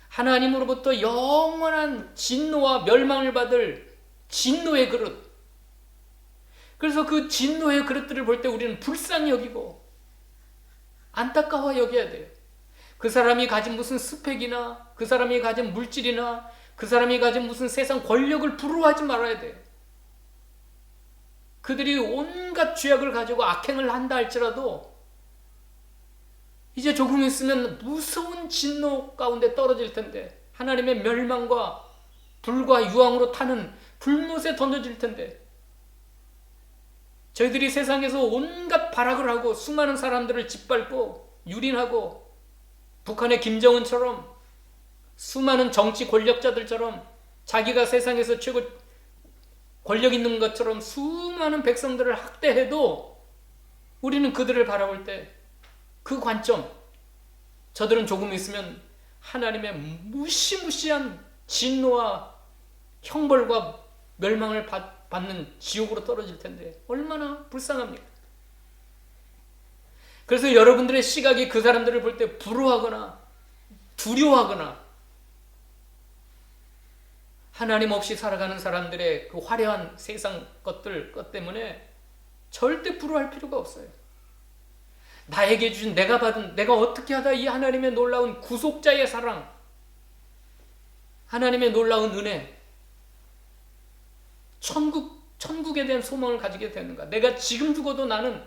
하나님으로부터 영원한 진노와 멸망을 받을 진노의 그릇. 그래서 그 진노의 그릇들을 볼 때 우리는 불쌍히 여기고 안타까워 여겨야 돼요. 그 사람이 가진 무슨 스펙이나 그 사람이 가진 물질이나 그 사람이 가진 무슨 세상 권력을 부러워하지 말아야 돼요. 그들이 온갖 죄악을 가지고 악행을 한다 할지라도 이제 조금 있으면 무서운 진노 가운데 떨어질 텐데, 하나님의 멸망과 불과 유황으로 타는 불못에 던져질 텐데, 저희들이 세상에서 온갖 발악을 하고 수많은 사람들을 짓밟고 유린하고 북한의 김정은처럼 수많은 정치 권력자들처럼 자기가 세상에서 최고 권력 있는 것처럼 수많은 백성들을 학대해도 우리는 그들을 바라볼 때 그 관점, 저들은 조금 있으면 하나님의 무시무시한 진노와 형벌과 멸망을 받는 지옥으로 떨어질 텐데 얼마나 불쌍합니까? 그래서 여러분들의 시각이 그 사람들을 볼 때 부러워하거나 두려워하거나 하나님 없이 살아가는 사람들의 그 화려한 세상 것 때문에 절대 부러워할 필요가 없어요. 나에게 주신, 내가 받은, 내가 어떻게 하다 이 하나님의 놀라운 구속자의 사랑, 하나님의 놀라운 은혜, 천국에 대한 소망을 가지게 되는가? 내가 지금 죽어도 나는,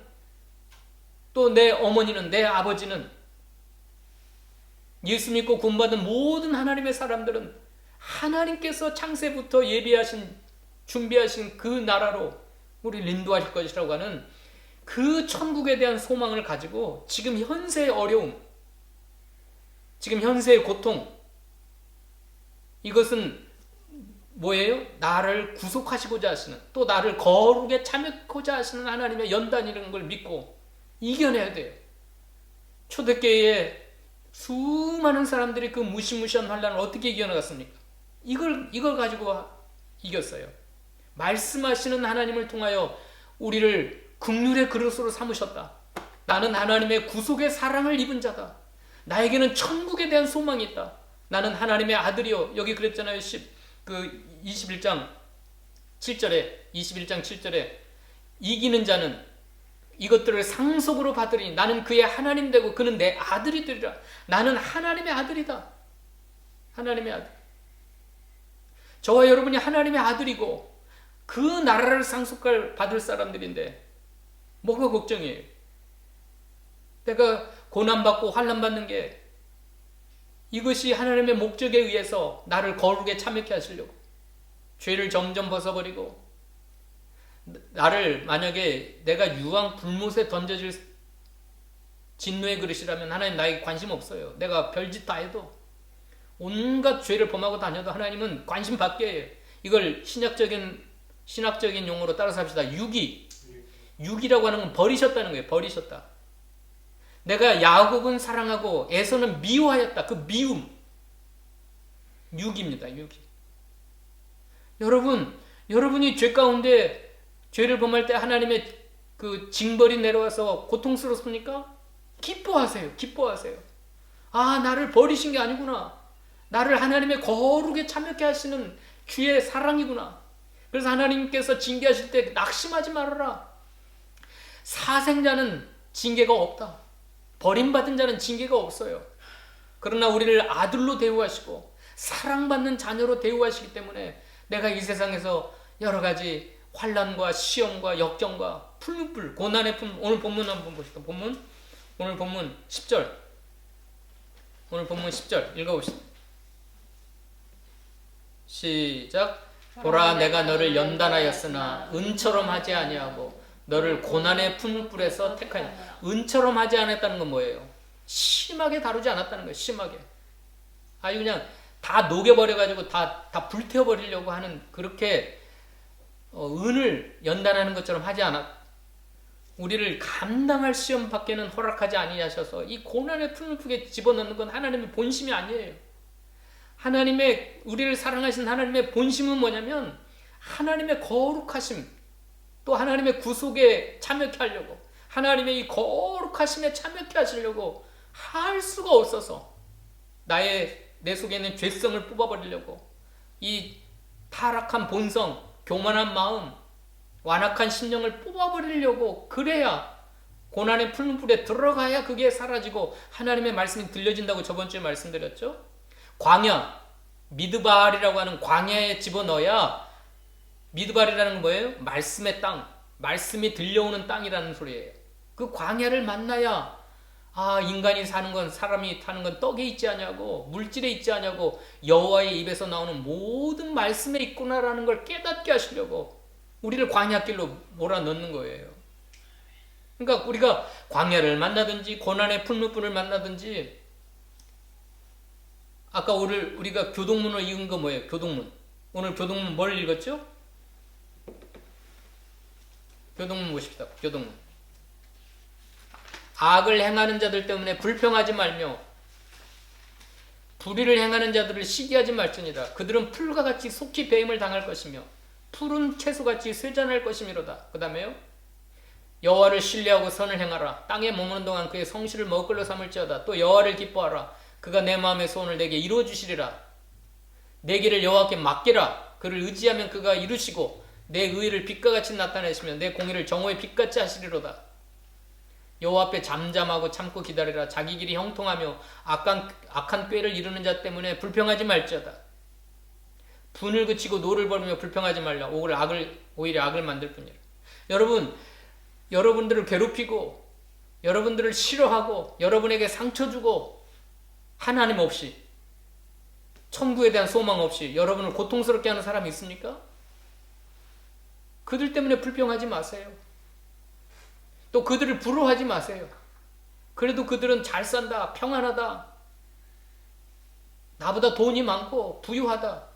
또 내 어머니는, 내 아버지는, 예수 믿고 구원받은 모든 하나님의 사람들은 하나님께서 창세부터 준비하신 그 나라로 우리를 인도하실 것이라고 하는 그 천국에 대한 소망을 가지고 지금 현세의 어려움, 지금 현세의 고통, 이것은 뭐예요? 나를 구속하시고자 하시는, 또 나를 거룩에 참여하고자 하시는 하나님의 연단이라는 걸 믿고 이겨내야 돼요. 초대교회에 수많은 사람들이 그 무시무시한 환난을 어떻게 이겨나갔습니까? 이걸 가지고 이겼어요. 말씀하시는 하나님을 통하여 우리를 긍휼의 그릇으로 삼으셨다. 나는 하나님의 구속의 사랑을 입은 자다. 나에게는 천국에 대한 소망이 있다. 나는 하나님의 아들이요. 여기 그랬잖아요. 21장 7절에 이기는 자는 이것들을 상속으로 받으리니 나는 그의 하나님 되고 그는 내 아들이 되리라. 나는 하나님의 아들이다. 하나님의 아들. 저와 여러분이 하나님의 아들이고 그 나라를 상속받을 사람들인데 뭐가 걱정이에요? 내가 고난받고 환난받는 게 이것이 하나님의 목적에 의해서 나를 거룩에 참여케 하시려고, 죄를 점점 벗어버리고, 나를 만약에 내가 유황 불못에 던져질 진노의 그릇이라면 하나님 나에게 관심 없어요. 내가 별짓 다 해도, 온갖 죄를 범하고 다녀도 하나님은 관심 받게 해요. 이걸 신학적인 용어로 따라서 합시다. 유기라고 하는 건 버리셨다는 거예요. 버리셨다. 내가 야곱은 사랑하고 에서는 미워하였다. 그 미움. 유기입니다. 유기. 여러분이 죄 가운데 죄를 범할 때 하나님의 그 징벌이 내려와서 고통스럽습니까? 기뻐하세요. 아, 나를 버리신 게 아니구나. 나를 하나님의 거룩에 참여케 하시는 주의 사랑이구나. 그래서 하나님께서 징계하실 때 낙심하지 말아라. 사생자는 징계가 없다. 버림받은 자는 징계가 없어요. 그러나 우리를 아들로 대우하시고 사랑받는 자녀로 대우하시기 때문에 내가 이 세상에서 여러 가지 환난과 시험과 역경과 풀무불, 고난의 품, 오늘 본문 한번 보시다. 오늘 본문 10절. 오늘 본문 10절 읽어봅시다. 시작. 보라, 내가 너를 연단하였으나 은처럼 하지 아니하고 너를 고난의 풀무불에서 택하였다. 은처럼 하지 않았다는 건 뭐예요? 심하게 다루지 않았다는 거예요. 심하게. 아주 그냥 다 녹여버려가지고 다 불태워버리려고 하는, 그렇게 은을 연단하는 것처럼 하지 않았. 우리를 감당할 시험 밖에는 허락하지 아니하셔서 이 고난의 풀무불에 집어넣는 건 하나님의 본심이 아니에요. 하나님의 우리를 사랑하신 하나님의 본심은 뭐냐면 하나님의 거룩하심, 또 하나님의 구속에 참여케 하려고, 하나님의 이 거룩하심에 참여케 하시려고 할 수가 없어서 내 속에 있는 죄성을 뽑아버리려고, 이 타락한 본성, 교만한 마음, 완악한 심령을 뽑아버리려고, 그래야 고난의 풀무불에 들어가야 그게 사라지고 하나님의 말씀이 들려진다고 저번주에 말씀드렸죠. 광야, 미드발이라고 하는 광야에 집어넣어야, 미드발이라는 건 뭐예요? 말씀의 땅, 말씀이 들려오는 땅이라는 소리예요. 그 광야를 만나야 인간이 사는 건, 사람이 사는 건 떡에 있지 않냐고, 물질에 있지 않냐고, 여호와의 입에서 나오는 모든 말씀에 있구나라는 걸 깨닫게 하시려고 우리를 광야길로 몰아넣는 거예요. 그러니까 우리가 광야를 만나든지 고난의 풀무불을 만나든지, 아까 우리가 교동문을 읽은 거 뭐예요? 교동문. 오늘 교동문 뭘 읽었죠? 교동문 보십시다. 교동문. 악을 행하는 자들 때문에 불평하지 말며 불의를 행하는 자들을 시기하지 말지니라. 그들은 풀과 같이 속히 배임을 당할 것이며 푸른 채소같이 쇠잔할 것이미로다. 그 다음에요. 여호와를 신뢰하고 선을 행하라. 땅에 머무는 동안 그의 성실을 먹을로 삼을지어다. 또 여호와를 기뻐하라. 그가 내 마음의 소원을 내게 이루어 주시리라. 내 길을 여호와께 맡기라. 그를 의지하면 그가 이루시고 내 의를 빛과 같이 나타내시며 내 공의를 정오의 빛같이 하시리로다. 여호와 앞에 잠잠하고 참고 기다리라. 자기 길이 형통하며 악한 꾀를 이루는 자 때문에 불평하지 말지어다. 분을 그치고 노를 벌이며 불평하지 말라. 오히려 악을 만들 뿐이라. 여러분들을 괴롭히고 여러분들을 싫어하고 여러분에게 상처 주고 하나님 없이, 천국에 대한 소망 없이 여러분을 고통스럽게 하는 사람이 있습니까? 그들 때문에 불평하지 마세요. 또 그들을 부러워하지 마세요. 그래도 그들은 잘 산다, 평안하다, 나보다 돈이 많고 부유하다,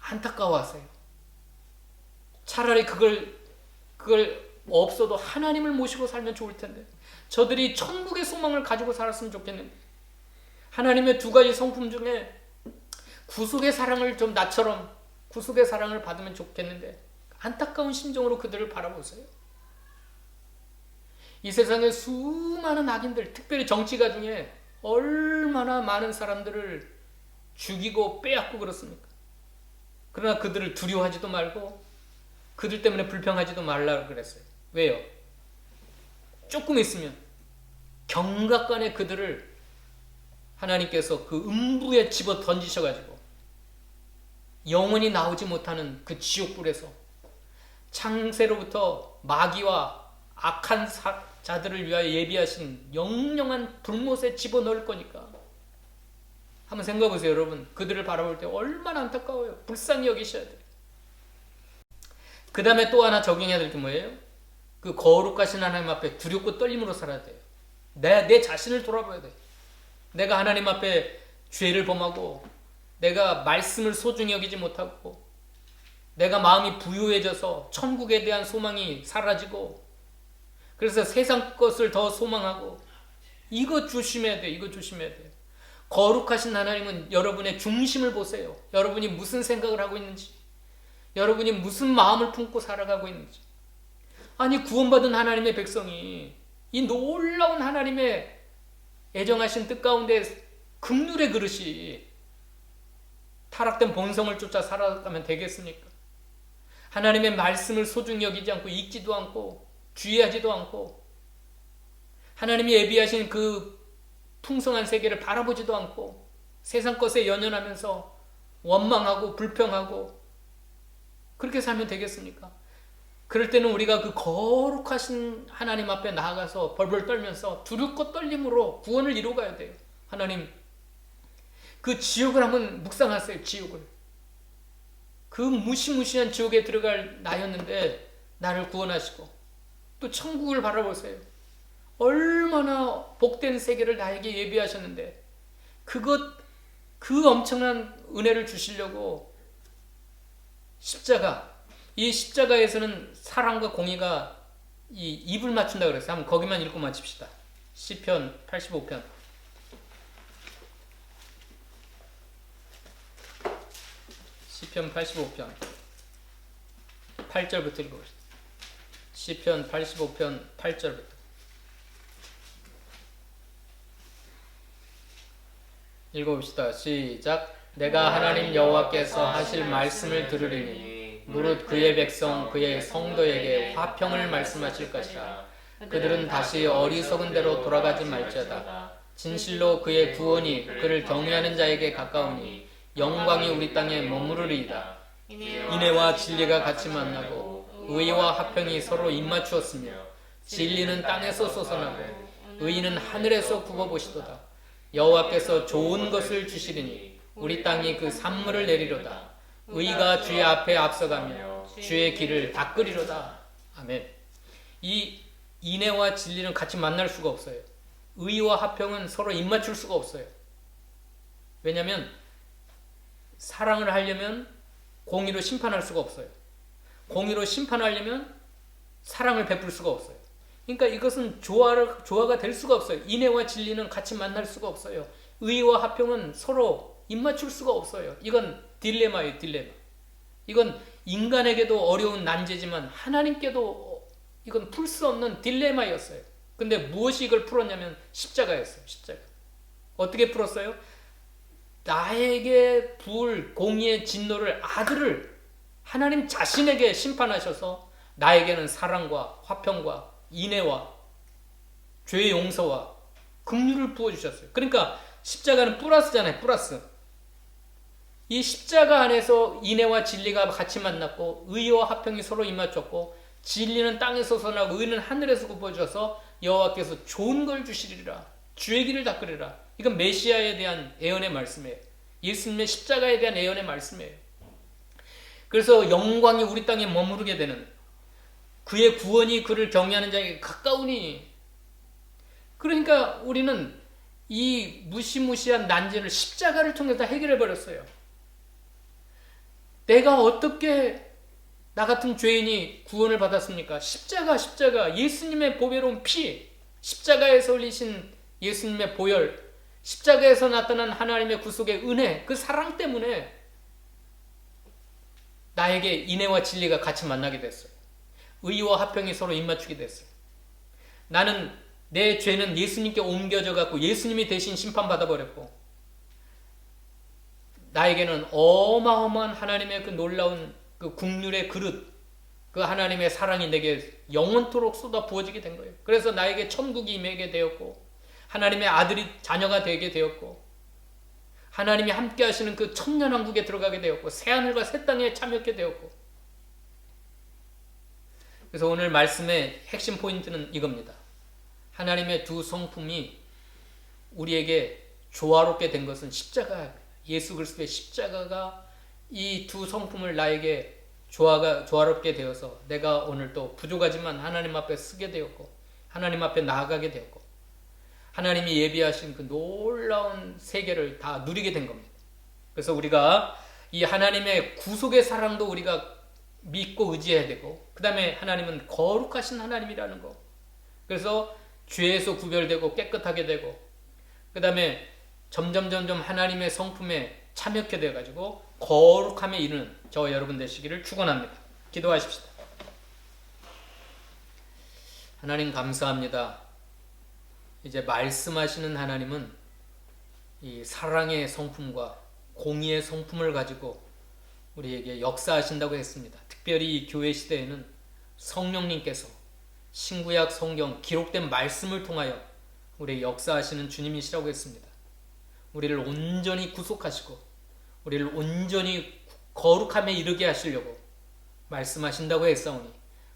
안타까워하세요. 차라리 그걸 없어도 하나님을 모시고 살면 좋을 텐데, 저들이 천국의 소망을 가지고 살았으면 좋겠는데, 하나님의 두 가지 성품 중에 구속의 사랑을 좀 나처럼 구속의 사랑을 받으면 좋겠는데, 안타까운 심정으로 그들을 바라보세요. 이 세상에 수많은 악인들, 특별히 정치가 중에 얼마나 많은 사람들을 죽이고 빼앗고 그렇습니까? 그러나 그들을 두려워하지도 말고 그들 때문에 불평하지도 말라고 그랬어요. 왜요? 조금 있으면 경각간에 그들을 하나님께서 그 음부에 집어 던지셔가지고 영원히 나오지 못하는 그 지옥불에서 창세로부터 마귀와 악한 자들을 위하여 예비하신 영영한 불못에 집어넣을 거니까. 한번 생각해 보세요, 여러분. 그들을 바라볼 때 얼마나 안타까워요. 불쌍히 여기셔야 돼요. 그 다음에 또 하나 적용해야 될 게 뭐예요? 그 거룩하신 하나님 앞에 두렵고 떨림으로 살아야 돼요. 내 자신을 돌아봐야 돼. 내가 하나님 앞에 죄를 범하고, 내가 말씀을 소중히 여기지 못하고, 내가 마음이 부유해져서 천국에 대한 소망이 사라지고, 그래서 세상 것을 더 소망하고, 이거 조심해야 돼. 이거 조심해야 돼. 거룩하신 하나님은 여러분의 중심을 보세요. 여러분이 무슨 생각을 하고 있는지, 여러분이 무슨 마음을 품고 살아가고 있는지. 아니, 구원받은 하나님의 백성이 이 놀라운 하나님의 애정하신 뜻 가운데 긍휼의 그릇이 타락된 본성을 쫓아 살아가면 되겠습니까? 하나님의 말씀을 소중히 여기지 않고, 읽지도 않고 주의하지도 않고, 하나님이 예비하신 그 풍성한 세계를 바라보지도 않고 세상 것에 연연하면서 원망하고 불평하고 그렇게 살면 되겠습니까? 그럴 때는 우리가 그 거룩하신 하나님 앞에 나아가서 벌벌 떨면서 두렵고 떨림으로 구원을 이루어가야 돼요. 하나님, 그 지옥을 한번 묵상하세요. 지옥을. 그 무시무시한 지옥에 들어갈 나였는데 나를 구원하시고, 또 천국을 바라보세요. 얼마나 복된 세계를 나에게 예비하셨는데, 그 엄청난 은혜를 주시려고 십자가, 이 십자가에서는 사랑과 공의가 이 입을 맞춘다 그랬어요. 한번 거기만 읽고 마칩시다. 시편 85편. 시편 85편 8절부터 읽어보시죠. 시편 85편 8절부터. 읽어봅시다. 시작. 내가 하나님 여호와께서 하실 말씀을 들으리니 무릇 그의 백성 그의 성도에게 화평을 말씀하실 것이라. 그들은 다시 어리석은 대로 돌아가지 말지어다. 진실로 그의 구원이 그를 경외하는 자에게 가까우니 영광이 우리 땅에 머무르리이다. 인애와 진리가 같이 만나고 의와 화평이 서로 입맞추었으며 진리는 땅에서 솟아나고 의는 하늘에서 굽어보시도다. 여호와께서 좋은 것을 주시리니 우리 땅이 그 산물을 내리로다. 의가 주의 앞에 앞서가며 주의 길을 닦으리로다. 아멘. 이 인애와 진리는 같이 만날 수가 없어요. 의와 화평은 서로 입맞출 수가 없어요. 왜냐하면 사랑을 하려면 공의로 심판할 수가 없어요. 공의로 심판하려면 사랑을 베풀 수가 없어요. 그러니까 이것은 조화가 될 수가 없어요. 인애와 진리는 같이 만날 수가 없어요. 의와 화평은 서로 입맞출 수가 없어요. 이건 딜레마예요, 딜레마. 이건 인간에게도 어려운 난제지만 하나님께도 이건 풀 수 없는 딜레마였어요. 근데 무엇이 이걸 풀었냐면 십자가였어요. 십자가. 어떻게 풀었어요? 나에게 부을 공의의 진노를 아들을 하나님 자신에게 심판하셔서 나에게는 사랑과 화평과 인애와 죄의 용서와 긍휼을 부어주셨어요. 그러니까 십자가는 플러스잖아요. 플러스. 이 십자가 안에서 인애와 진리가 같이 만났고 의와 화평이 서로 입맞췄고 진리는 땅에서 솟아나고 의는 하늘에서 굽어져서 여호와께서 좋은 걸 주시리라. 주의 길을 닦으리라. 이건 메시아에 대한 예언의 말씀이에요. 예수님의 십자가에 대한 예언의 말씀이에요. 그래서 영광이 우리 땅에 머무르게 되는, 그의 구원이 그를 경외하는 자에게 가까우니. 그러니까 우리는 이 무시무시한 난제를 십자가를 통해서 해결해 버렸어요. 내가 어떻게 나 같은 죄인이 구원을 받았습니까? 십자가 예수님의 보배로운 피, 십자가에서 흘리신 예수님의 보혈, 십자가에서 나타난 하나님의 구속의 은혜, 그 사랑 때문에 나에게 인애와 진리가 같이 만나게 됐어요. 의와 화평이 서로 입맞추게 됐어요. 나는 내 죄는 예수님께 옮겨져 갖고 예수님이 대신 심판받아 버렸고, 나에게는 어마어마한 하나님의 그 놀라운 그 국률의 그릇, 그 하나님의 사랑이 내게 영원토록 쏟아 부어지게 된 거예요. 그래서 나에게 천국이 임하게 되었고, 하나님의 아들이 자녀가 되게 되었고, 하나님이 함께 하시는 그 천년왕국에 들어가게 되었고, 새하늘과 새 땅에 참여하게 되었고. 그래서 오늘 말씀의 핵심 포인트는 이겁니다. 하나님의 두 성품이 우리에게 조화롭게 된 것은 십자가, 예수 그리스도의 십자가가 이 두 성품을 나에게 조화롭게 되어서 내가 오늘 또 부족하지만 하나님 앞에 쓰게 되었고, 하나님 앞에 나아가게 되었고, 하나님이 예비하신 그 놀라운 세계를 다 누리게 된 겁니다. 그래서 우리가 이 하나님의 구속의 사랑도 우리가 믿고 의지해야 되고, 그 다음에 하나님은 거룩하신 하나님이라는 거. 그래서 죄에서 구별되고 깨끗하게 되고, 그 다음에 점점 하나님의 성품에 참여하게 되어가지고 거룩함에 이르는 저와 여러분 되시기를 축원합니다. 기도하십시다. 하나님 감사합니다. 이제 말씀하시는 하나님은 이 사랑의 성품과 공의의 성품을 가지고 우리에게 역사하신다고 했습니다. 특별히 이 교회 시대에는 성령님께서 신구약 성경 기록된 말씀을 통하여 우리의 역사하시는 주님이시라고 했습니다. 우리를 온전히 구속하시고 우리를 온전히 거룩함에 이르게 하시려고 말씀하신다고 했사오니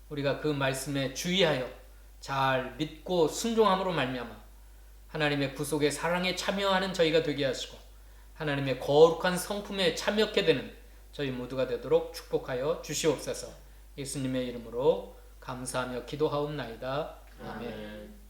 우리가 그 말씀에 주의하여 잘 믿고 순종함으로 말미암아 하나님의 구속의 사랑에 참여하는 저희가 되게 하시고 하나님의 거룩한 성품에 참여하게 되는 저희 모두가 되도록 축복하여 주시옵소서. 예수님의 이름으로 감사하며 기도하옵나이다. 아멘.